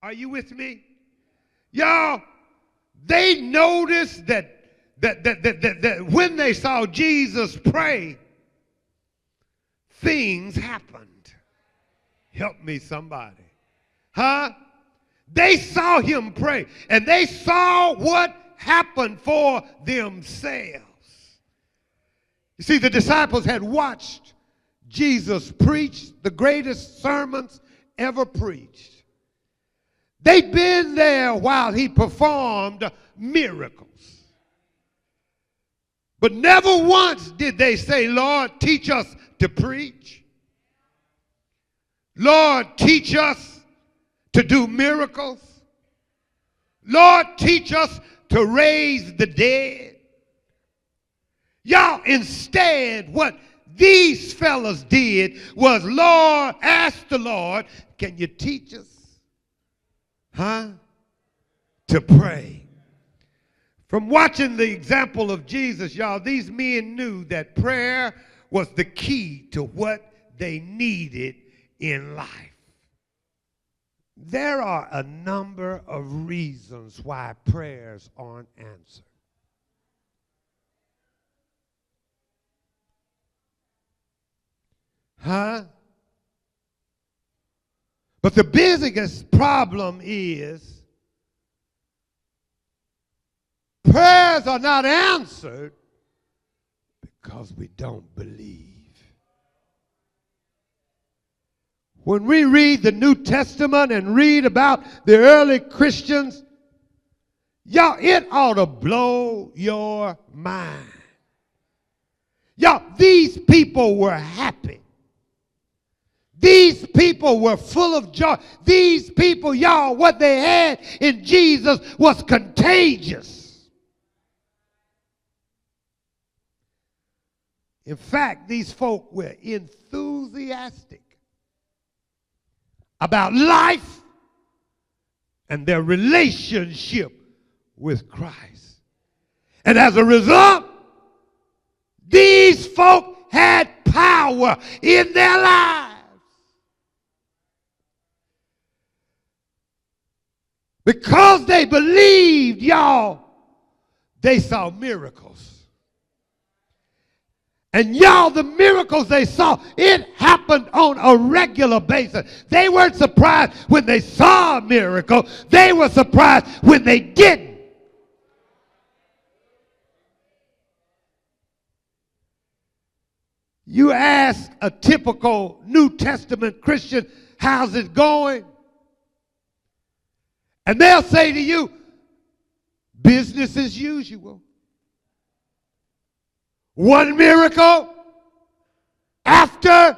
Are you with me? Y'all, they noticed that when they saw Jesus pray, things happened. Help me, somebody. Huh? They saw him pray, and they saw what happened for themselves. You see, the disciples had watched Jesus preach the greatest sermons ever preached. They'd been there while he performed miracles. But never once did they say, Lord, teach us to preach. Lord, teach us to do miracles. Lord, teach us to raise the dead. Y'all, instead, what these fellas did was, Lord, ask the Lord, can you teach us, to pray? From watching the example of Jesus, y'all, these men knew that prayer was the key to what they needed in life. There are a number of reasons why prayers aren't answered. But the biggest problem is prayers are not answered because we don't believe. When we read the New Testament and read about the early Christians, y'all, it ought to blow your mind. Y'all, these people were happy. These people were full of joy. These people, y'all, what they had in Jesus was contagious. In fact, these folk were enthusiastic about life and their relationship with Christ. And as a result, these folk had power in their lives. Because they believed, y'all, they saw miracles. And y'all, the miracles they saw, it happened on a regular basis. They weren't surprised when they saw a miracle. They were surprised when they didn't. You ask a typical New Testament Christian, how's it going? And they'll say to you, business as usual. One miracle after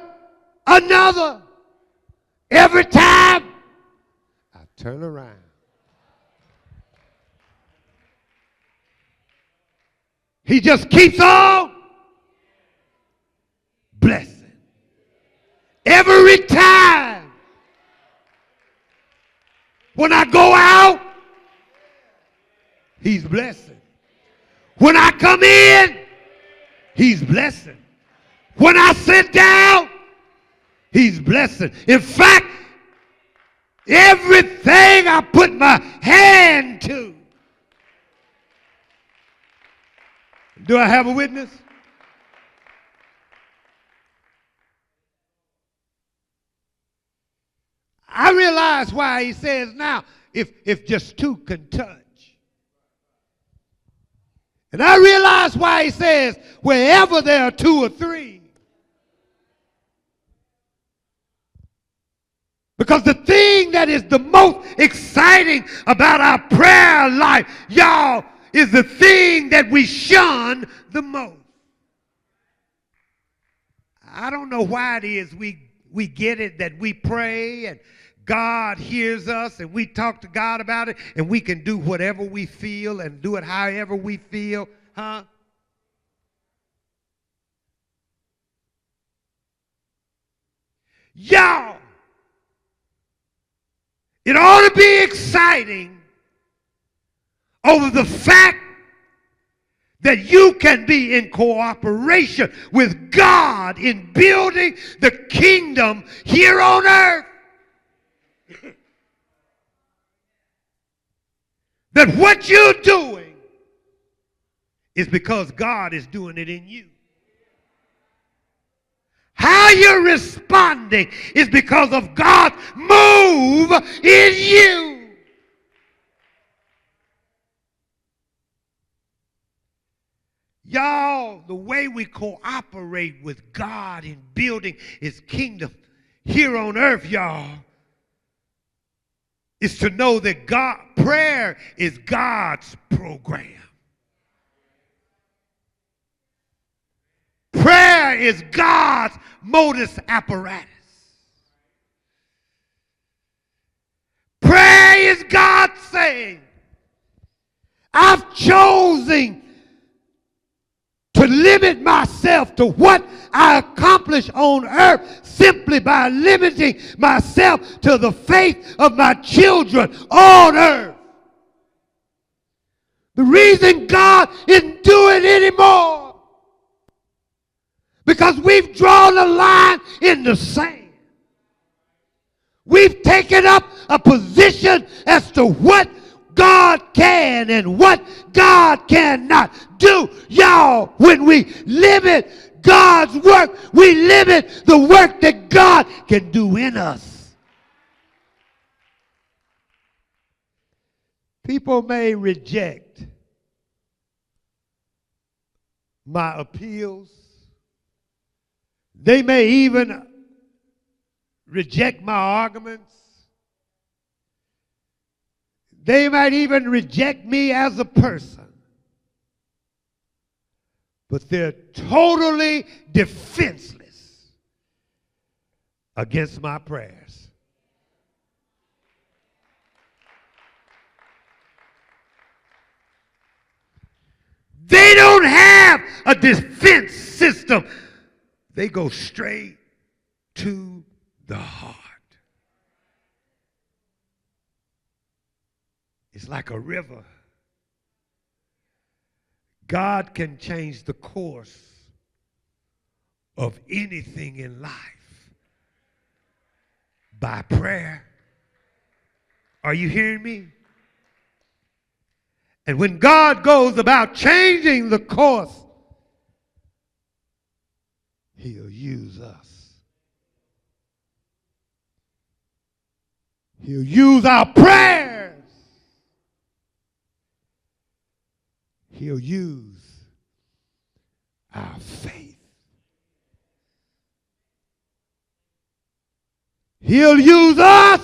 another. Every time I turn around. He just keeps on blessing. Every time. When I go out, he's blessing. When I come in, he's blessing. When I sit down, he's blessing. In fact, everything I put my hand to. Do I have a witness? I realize why he says now, if just two can touch. And I realize why he says, wherever there are two or three. Because the thing that is the most exciting about our prayer life, y'all, is the thing that we shun the most. I don't know why it is we get it that we pray and God hears us and we talk to God about it and we can do whatever we feel and do it however we feel, Y'all, it ought to be exciting over the fact that you can be in cooperation with God in building the kingdom here on earth. that what you're doing is because God is doing it in you. How you're responding is because of God's move in you. Y'all, the way we cooperate with God in building his kingdom here on earth, y'all, is to know that prayer is God's program. Prayer is God's modus apparatus. Prayer is God saying, I've chosen to limit myself to what I accomplish on earth simply by limiting myself to the faith of my children on earth. The reason God isn't doing it anymore because we've drawn a line in the sand. We've taken up a position as to what God can and what God cannot do. Y'all, when we limit God's work, we limit the work that God can do in us. People may reject my appeals. They may even reject my arguments. They might even reject me as a person. But they're totally defenseless against my prayers. They don't have a defense system. They go straight to the heart. It's like a river. God can change the course of anything in life by prayer. Are you hearing me? And when God goes about changing the course, he'll use us. He'll use our prayers. He'll use our faith. He'll use us